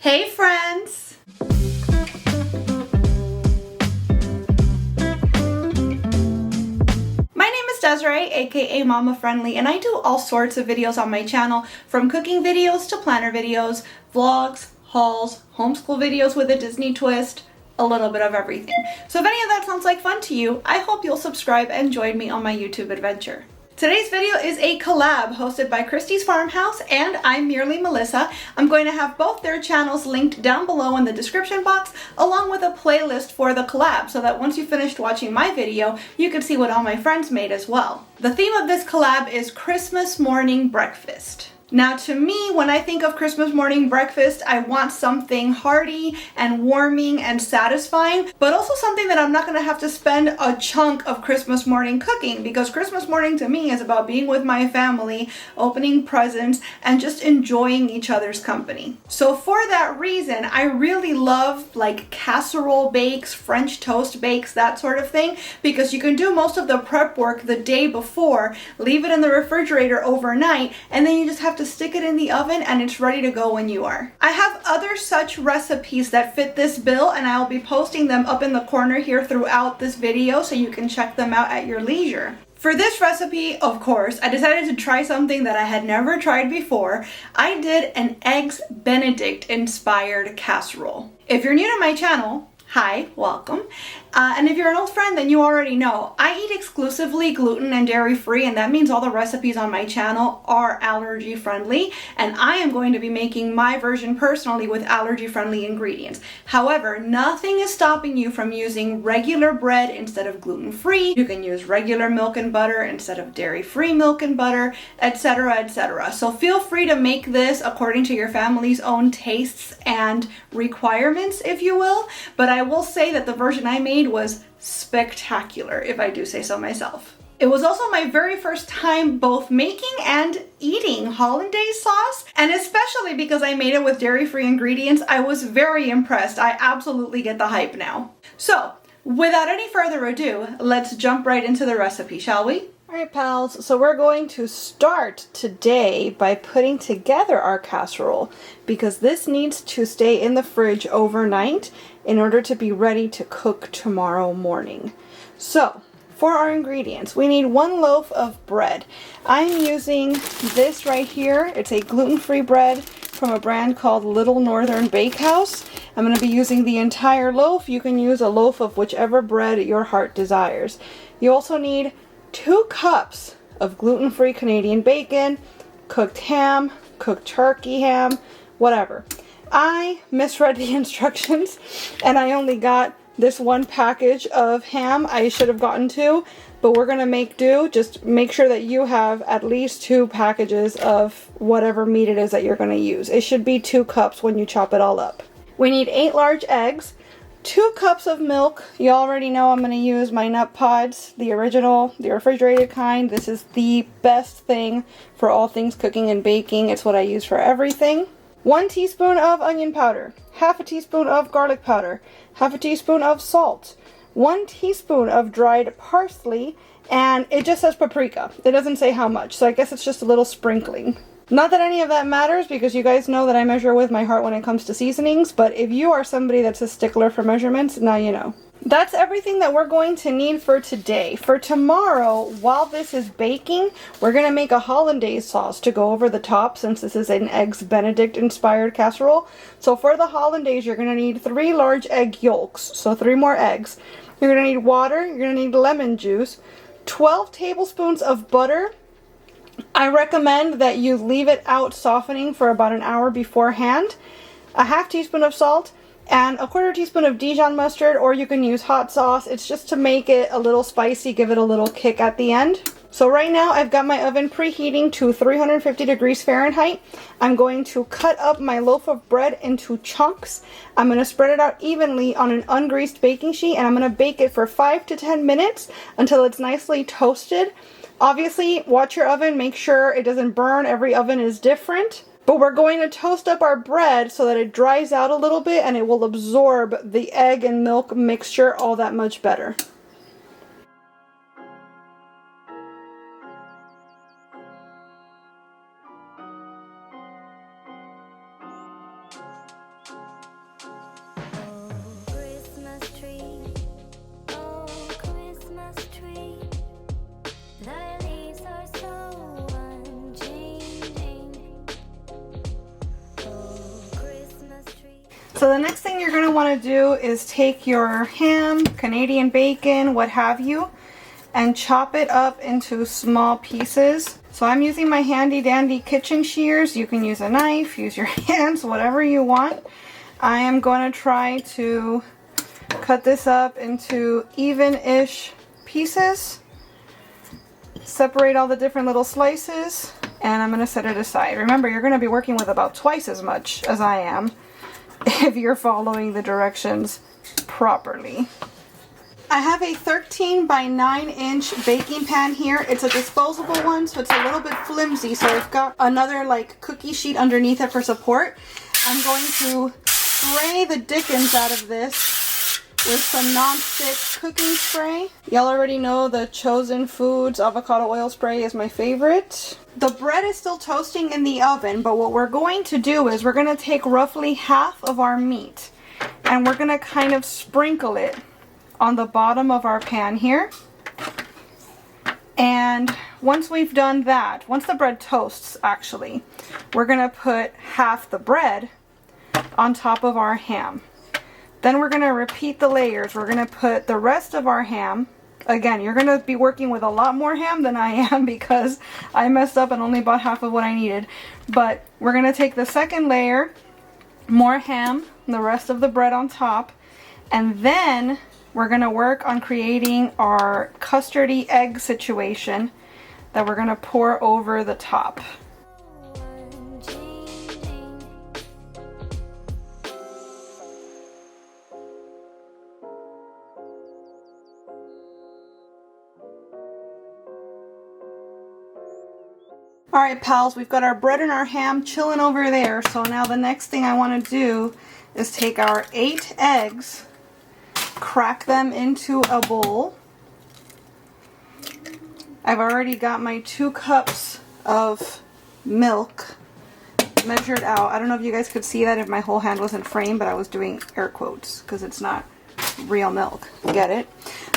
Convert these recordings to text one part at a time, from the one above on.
Hey friends! My name is Desiree, aka Mama Friendly, and I do all sorts of videos on my channel, from cooking videos to planner videos, vlogs, hauls, homeschool videos with a Disney twist, a little bit of everything. So if any of that sounds like fun to you, I hope you'll subscribe and join me on my YouTube adventure. Today's video is a collab hosted by Christy's Farmhouse and I'm Merely Melissa. I'm going to have both their channels linked down below in the description box, along with a playlist for the collab, so that once you finished watching my video, you can see what all my friends made as well. The theme of this collab is Christmas morning breakfast. Now to me, when I think of Christmas morning breakfast, I want something hearty and warming and satisfying, but also something that I'm not going to have to spend a chunk of Christmas morning cooking, because Christmas morning to me is about being with my family, opening presents, and just enjoying each other's company. So for that reason, I really love like casserole bakes, French toast bakes, that sort of thing, because you can do most of the prep work the day before, leave it in the refrigerator overnight, and then you just have to stick it in the oven and it's ready to go when you are. I have other such recipes that fit this bill, and I'll be posting them up in the corner here throughout this video so you can check them out at your leisure. For this recipe, of course, I decided to try something that I had never tried before. I did an Eggs Benedict inspired casserole. If you're new to my channel, hi, welcome. And if you're an old friend, then you already know I eat exclusively gluten and dairy free, and that means all the recipes on my channel are allergy friendly, and I am going to be making my version personally with allergy friendly ingredients. However, nothing is stopping you from using regular bread instead of gluten free. You can use regular milk and butter instead of dairy free milk and butter, etc., etc. So feel free to make this according to your family's own tastes and requirements, if you will, but I will say that the version I made was spectacular, if I do say so myself. It was also my very first time both making and eating hollandaise sauce, and especially because I made it with dairy-free ingredients, I was very impressed. I absolutely get the hype now. So, without any further ado, let's jump right into the recipe, shall we? Alright pals, so we're going to start today by putting together our casserole, because this needs to stay in the fridge overnight in order to be ready to cook tomorrow morning. So, for our ingredients, we need 1 loaf of bread. I'm using this right here. It's a gluten-free bread from a brand called Little Northern Bakehouse. I'm going to be using the entire loaf. You can use a loaf of whichever bread your heart desires. You also need 2 cups of gluten-free Canadian bacon, cooked ham, cooked turkey ham, whatever. I misread the instructions and I only got this 1 package of ham. I should have gotten 2, but we're gonna make do. Just make sure that you have at least 2 packages of whatever meat it is that you're gonna use. It should be 2 cups when you chop it all up. We need 8 large eggs, 2 cups of milk. You already know I'm going to use my nut pods, the original, the refrigerated kind. This is the best thing for all things cooking and baking. It's what I use for everything. 1 teaspoon of onion powder, half a teaspoon of garlic powder, half a teaspoon of salt, 1 teaspoon of dried parsley, and it just says paprika. It doesn't say how much, so I guess it's just a little sprinkling. Not that any of that matters, because you guys know that I measure with my heart when it comes to seasonings, but if you are somebody that's a stickler for measurements, now you know. That's everything that we're going to need for today. For tomorrow, while this is baking, we're going to make a hollandaise sauce to go over the top, since this is an Eggs Benedict inspired casserole. So for the hollandaise, you're going to need 3 large egg yolks, so 3 more eggs. You're going to need water, you're going to need lemon juice, 12 tablespoons of butter. I recommend that you leave it out softening for about an hour beforehand, a half teaspoon of salt, and a 1/4 teaspoon of Dijon mustard, or you can use hot sauce. It's just to make it a little spicy, give it a little kick at the end. So right now I've got my oven preheating to 350 degrees Fahrenheit. I'm going to cut up my loaf of bread into chunks. I'm going to spread it out evenly on an ungreased baking sheet, and I'm going to bake it for 5 to 10 minutes until it's nicely toasted. Obviously, watch your oven, make sure it doesn't burn. Every oven is different. But we're going to toast up our bread so that it dries out a little bit and it will absorb the egg and milk mixture all that much better. So the next thing you're going to want to do is take your ham, Canadian bacon, what have you, and chop it up into small pieces. So I'm using my handy dandy kitchen shears. You can use a knife, use your hands, whatever you want. I am going to try to cut this up into even-ish pieces. Separate all the different little slices, and I'm going to set it aside. Remember, you're going to be working with about twice as much as I am if you're following the directions properly. I have a 13 by 9 inch baking pan here. It's a disposable one, so it's a little bit flimsy, so I've got another like cookie sheet underneath it for support. I'm going to spray the dickens out of this with some non-stick cooking spray. Y'all already know the Chosen Foods avocado oil spray is my favorite. The bread is still toasting in the oven, but what we're going to do is we're going to take roughly half of our meat and we're going to kind of sprinkle it on the bottom of our pan here. And once we've done that, once the bread toasts actually, we're going to put half the bread on top of our ham. Then we're going to repeat the layers. We're going to put the rest of our ham. Again, you're going to be working with a lot more ham than I am because I messed up and only bought half of what I needed. But we're going to take the second layer, more ham, and the rest of the bread on top. And then we're going to work on creating our custardy egg situation that we're going to pour over the top. Alright pals, we've got our bread and our ham chilling over there. So now the next thing I want to do is take our 8 eggs, crack them into a bowl. I've already got my 2 cups of milk measured out. I don't know if you guys could see that if my whole hand was in frame, but I was doing air quotes because it's not real milk. Get it?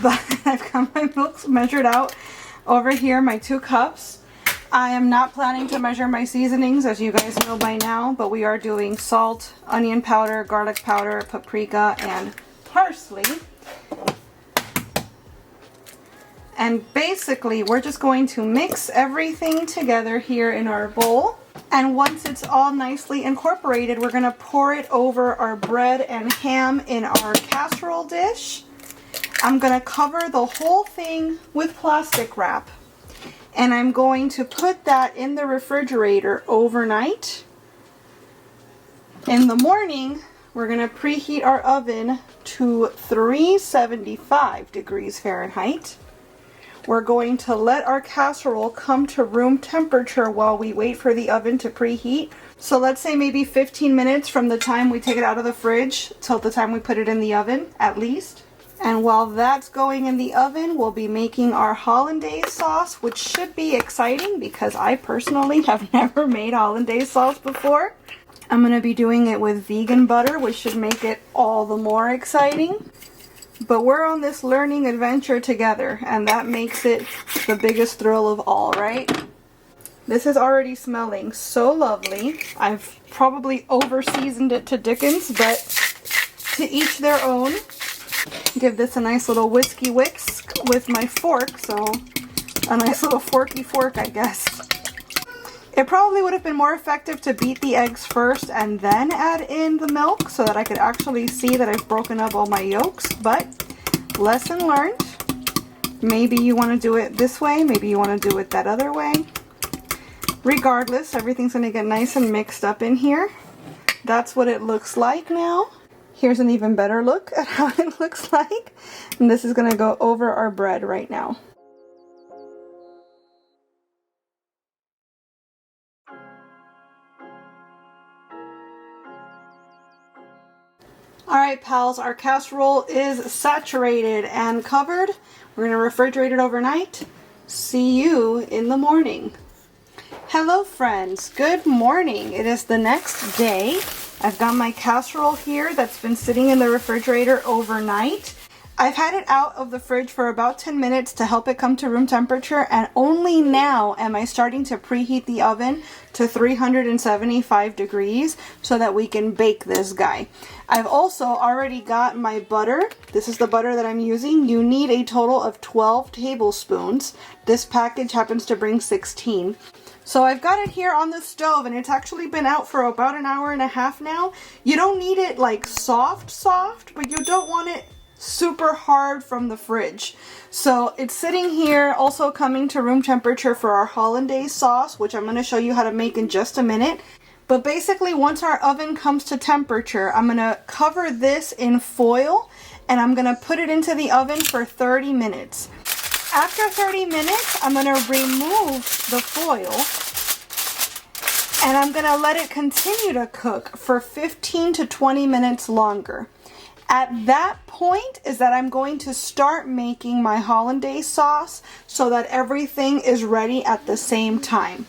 But I've got my milk measured out over here, my 2 cups. I am not planning to measure my seasonings, as you guys know by now, but we are doing salt, onion powder, garlic powder, paprika, and parsley. And basically, we're just going to mix everything together here in our bowl. And once it's all nicely incorporated, we're going to pour it over our bread and ham in our casserole dish. I'm going to cover the whole thing with plastic wrap. And I'm going to put that in the refrigerator overnight. In the morning, we're going to preheat our oven to 375 degrees Fahrenheit. We're going to let our casserole come to room temperature while we wait for the oven to preheat. So let's say maybe 15 minutes from the time we take it out of the fridge till the time we put it in the oven, at least. And while that's going in the oven, we'll be making our hollandaise sauce, which should be exciting because I personally have never made hollandaise sauce before. I'm going to be doing it with vegan butter, which should make it all the more exciting. But we're on this learning adventure together, and that makes it the biggest thrill of all, right? This is already smelling so lovely. I've probably over-seasoned it to dickens, but to each their own. Give this a nice little whiskey whisk with my fork, so a nice little forky fork, I guess. It probably would have been more effective to beat the eggs first and then add in the milk so that I could actually see that I've broken up all my yolks, but lesson learned. Maybe you want to do it this way, maybe you want to do it that other way. Regardless, everything's going to get nice and mixed up in here. That's what it looks like now. Here's an even better look at how it looks like. And this is going to go over our bread right now. Alright pals, our casserole is saturated and covered. We're going to refrigerate it overnight. See you in the morning. Hello friends, good morning. It is the next day. I've got my casserole here that's been sitting in the refrigerator overnight. I've had it out of the fridge for about 10 minutes to help it come to room temperature, and only now am I starting to preheat the oven to 375 degrees so that we can bake this guy. I've also already got my butter. This is the butter that I'm using. You need a total of 12 tablespoons. This package happens to bring 16. So I've got it here on the stove, and it's actually been out for about an hour and a half now. You don't need it like soft, but you don't want it super hard from the fridge. So it's sitting here, also coming to room temperature for our hollandaise sauce, which I'm going to show you how to make in just a minute. But basically, once our oven comes to temperature, I'm going to cover this in foil, and I'm going to put it into the oven for 30 minutes. After 30 minutes, I'm going to remove the foil, and I'm going to let it continue to cook for 15 to 20 minutes longer. At that point is that I'm going to start making my hollandaise sauce so that everything is ready at the same time.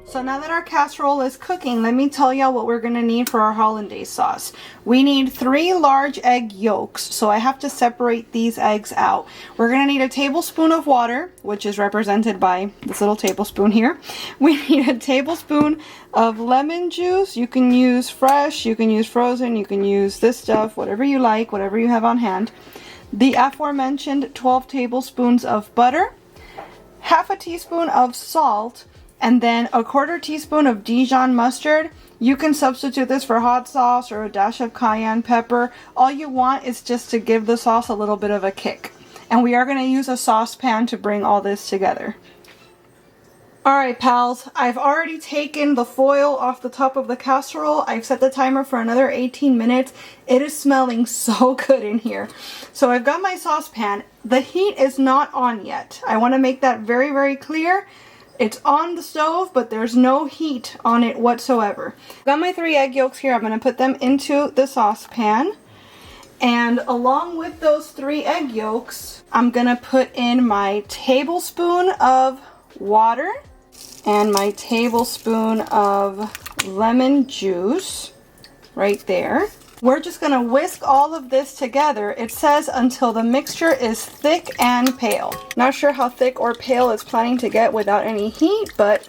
So now that our casserole is cooking, let me tell y'all what we're going to need for our hollandaise sauce. We need 3 large egg yolks, so I have to separate these eggs out. We're going to need a tablespoon of water, which is represented by this little tablespoon here. We need a tablespoon of lemon juice. You can use fresh, you can use frozen, you can use this stuff, whatever you like, whatever you have on hand. The aforementioned 12 tablespoons of butter, half a teaspoon of salt, and then a 1/4 teaspoon of Dijon mustard. You can substitute this for hot sauce or a dash of cayenne pepper. All you want is just to give the sauce a little bit of a kick. And we are going to use a saucepan to bring all this together. Alright pals, I've already taken the foil off the top of the casserole. I've set the timer for another 18 minutes. It is smelling so good in here. So I've got my saucepan. The heat is not on yet. I want to make that very, very clear. It's on the stove, but there's no heat on it whatsoever. I've got my 3 egg yolks here. I'm going to put them into the saucepan. And along with those 3 egg yolks, I'm going to put in my tablespoon of water and my tablespoon of lemon juice right there. We're just going to whisk all of this together. It says until the mixture is thick and pale. Not sure how thick or pale it's planning to get without any heat, but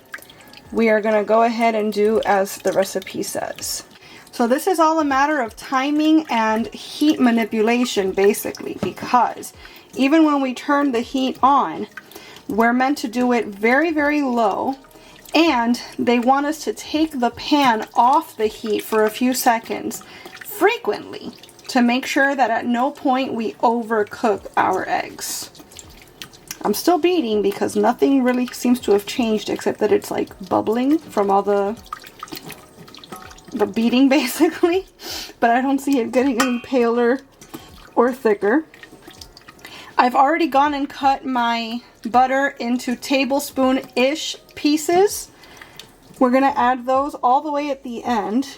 we are going to go ahead and do as the recipe says. So this is all a matter of timing and heat manipulation basically, because even when we turn the heat on, we're meant to do it very, very low, and they want us to take the pan off the heat for a few seconds frequently to make sure that at no point we overcook our eggs. I'm still beating because nothing really seems to have changed except that it's like bubbling from all the beating basically, but I don't see it getting any paler or thicker. I've already gone and cut my butter into tablespoon-ish pieces. We're going to add those all the way at the end.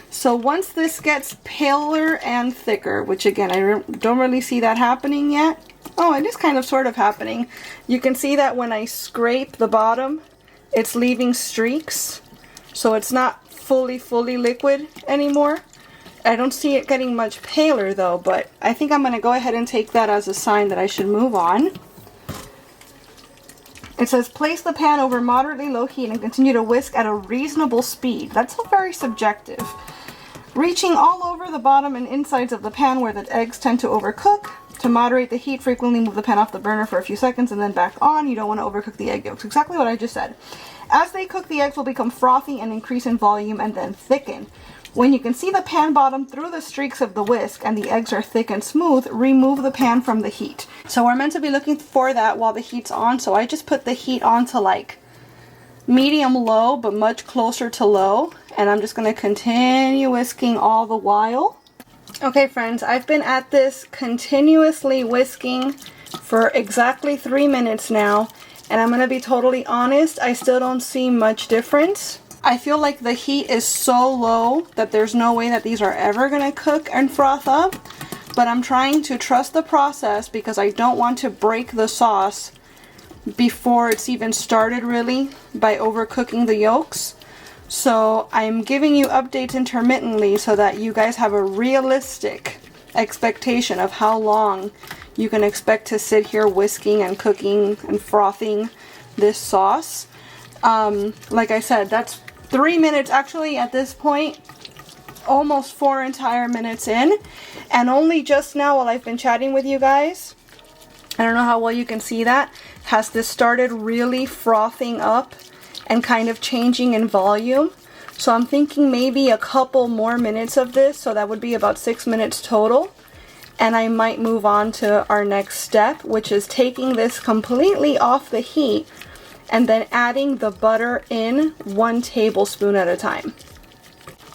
So once this gets paler and thicker, which again, I don't really see that happening yet. Oh, it is kind of sort of happening. You can see that when I scrape the bottom, it's leaving streaks. So it's not fully liquid anymore. I don't see it getting much paler though, but I think I'm going to go ahead and take that as a sign that I should move on. It says place the pan over moderately low heat and continue to whisk at a reasonable speed. That's very subjective. Reaching all over the bottom and insides of the pan where the eggs tend to overcook. To moderate the heat, frequently move the pan off the burner for a few seconds and then back on. You don't want to overcook the egg yolks. Exactly what I just said. As they cook, the eggs will become frothy and increase in volume and then thicken. When you can see the pan bottom through the streaks of the whisk and the eggs are thick and smooth, remove the pan from the heat. So we're meant to be looking for that while the heat's on, so I just put the heat on to like medium-low, but much closer to low, and I'm just going to continue whisking all the while. Okay friends, I've been at this continuously whisking for exactly 3 minutes now, and I'm going to be totally honest, I still don't see much difference. I feel like the heat is so low that there's no way that these are ever going to cook and froth up, but I'm trying to trust the process because I don't want to break the sauce before it's even started really by overcooking the yolks. So I'm giving you updates intermittently so that you guys have a realistic expectation of how long you can expect to sit here whisking and cooking and frothing this sauce. Like I said, that's 3 minutes actually at this point, almost 4 entire minutes in, and only just now while I've been chatting with you guys, I don't know how well you can see that, has this started really frothing up and kind of changing in volume. So I'm thinking maybe a couple more minutes of this, so that would be about 6 minutes total. And I might move on to our next step, which is taking this completely off the heat and then adding the butter in 1 tablespoon at a time.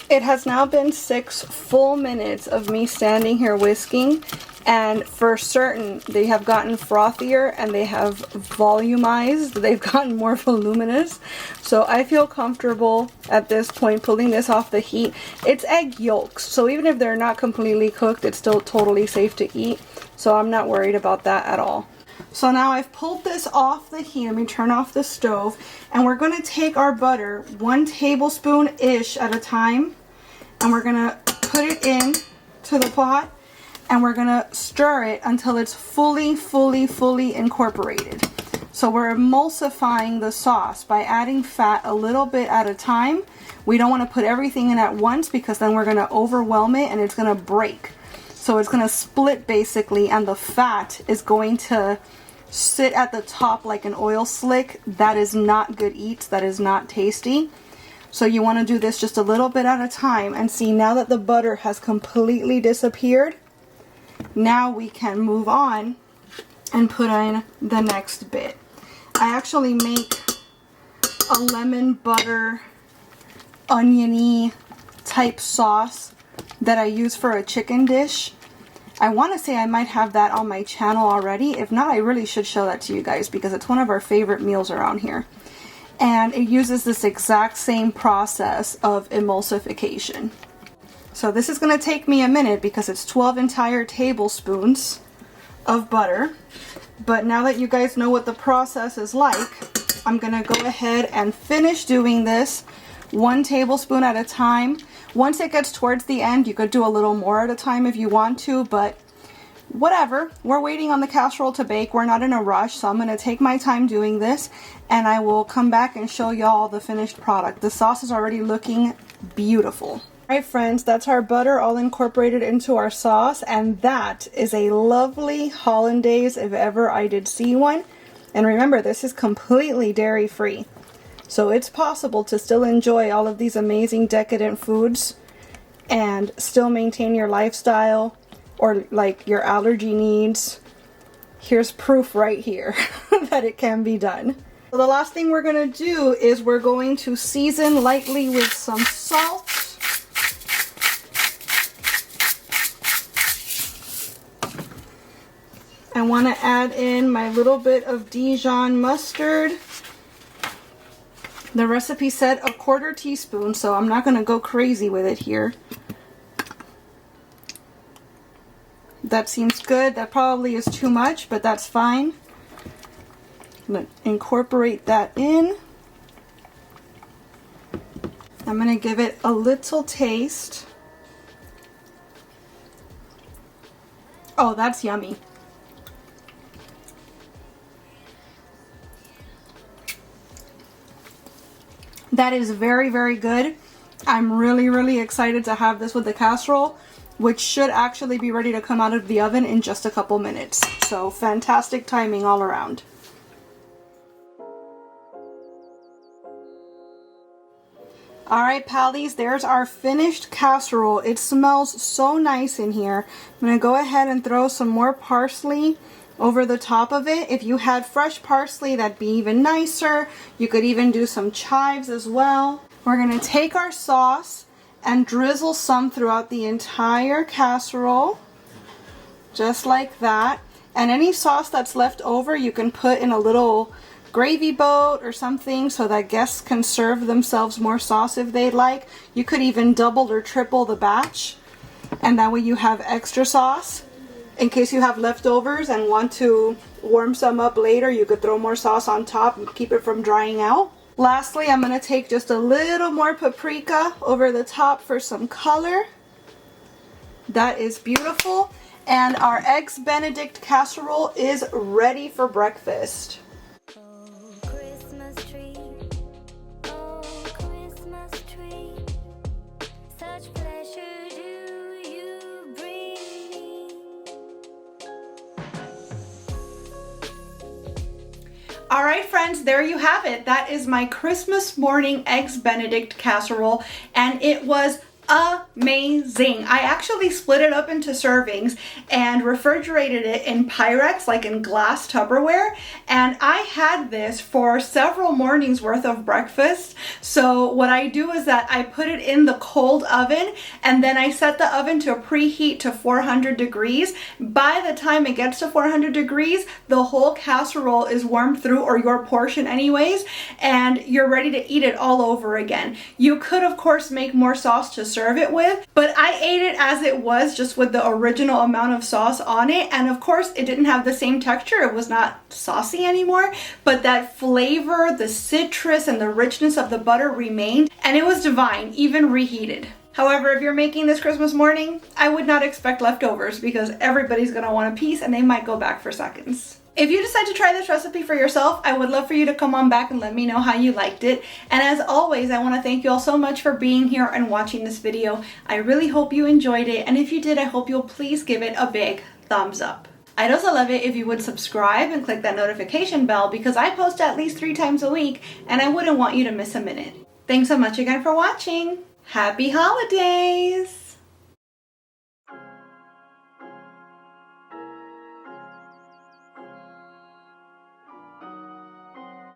It has now been 6 full minutes of me standing here whisking, and for certain they have gotten frothier and they have volumized, they've gotten more voluminous. So I feel comfortable at this point pulling this off the heat. It's egg yolks, so even if they're not completely cooked, it's still totally safe to eat. So I'm not worried about that at all. So now I've pulled this off the heat. Let me turn off the stove, and we're going to take our butter 1 tablespoon-ish at a time, and we're going to put it in to the pot, and we're going to stir it until it's fully incorporated. So we're emulsifying the sauce by adding fat a little bit at a time. We don't want to put everything in at once because then we're going to overwhelm it and it's going to break. So it's going to split basically, and the fat is going to sit at the top like an oil slick. That is not good eats. That is not tasty. So you want to do this just a little bit at a time. And see, now that the butter has completely disappeared, now we can move on and put in the next bit. I actually make a lemon butter oniony type sauce that I use for a chicken dish. I want to say I might have that on my channel already. If not, I really should show that to you guys because it's one of our favorite meals around here. And it uses this exact same process of emulsification. So this is going to take me a minute because it's 12 entire tablespoons of butter. But now that you guys know what the process is like, I'm going to go ahead and finish doing this 1 tablespoon at a time. Once it gets towards the end, you could do a little more at a time if you want to, but whatever. We're waiting on the casserole to bake. We're not in a rush, so I'm going to take my time doing this, and I will come back and show y'all the finished product. The sauce is already looking beautiful. Alright friends, that's our butter all incorporated into our sauce, and that is a lovely hollandaise if ever I did see one. And remember, this is completely dairy free. So it's possible to still enjoy all of these amazing decadent foods and still maintain your lifestyle or like your allergy needs. Here's proof right here that it can be done. So the last thing we're going to do is we're going to season lightly with some salt. I want to add in my little bit of Dijon mustard. The recipe said a 1/4 teaspoon, so I'm not going to go crazy with it here. That seems good. That probably is too much, but that's fine. I'm going to incorporate that in. I'm going to give it a little taste. Oh, that's yummy. That is very good. I'm really excited to have this with the casserole, which should actually be ready to come out of the oven in just a couple minutes. So fantastic timing all around. Alright pallies, there's our finished casserole. It smells so nice in here. I'm going to go ahead and throw some more parsley over the top of it. If you had fresh parsley, that'd be even nicer. You could even do some chives as well. We're going to take our sauce and drizzle some throughout the entire casserole, just like that. And any sauce that's left over, you can put in a little gravy boat or something so that guests can serve themselves more sauce if they'd like. You could even double or triple the batch, and that way you have extra sauce. In case you have leftovers and want to warm some up later, you could throw more sauce on top and keep it from drying out. Lastly, I'm going to take just a little more paprika over the top for some color. That is beautiful. And our Eggs Benedict Casserole is ready for breakfast. All right, friends, there you have it. That is my Christmas morning Eggs Benedict casserole, and it was amazing. I actually split it up into servings and refrigerated it in Pyrex, like in glass Tupperware, and I had this for several mornings worth of breakfast. So what I do is that I put it in the cold oven, and then I set the oven to preheat to 400 degrees. By the time it gets to 400 degrees, the whole casserole is warmed through, or your portion anyways, and you're ready to eat it all over again. You could, of course, make more sauce to serve it with, but I ate it as it was, just with the original amount of sauce on it, and of course it didn't have the same texture. It was not saucy anymore, but that flavor, the citrus, and the richness of the butter remained, and it was divine, even reheated. However, if you're making this Christmas morning, I would not expect leftovers, because everybody's gonna want a piece and they might go back for seconds. If you decide to try this recipe for yourself, I would love for you to come on back and let me know how you liked it. And as always, I want to thank you all so much for being here and watching this video. I really hope you enjoyed it, and if you did, I hope you'll please give it a big thumbs up. I'd also love it if you would subscribe and click that notification bell, because I post at least 3 times a week and I wouldn't want you to miss a minute. Thanks so much again for watching. Happy holidays!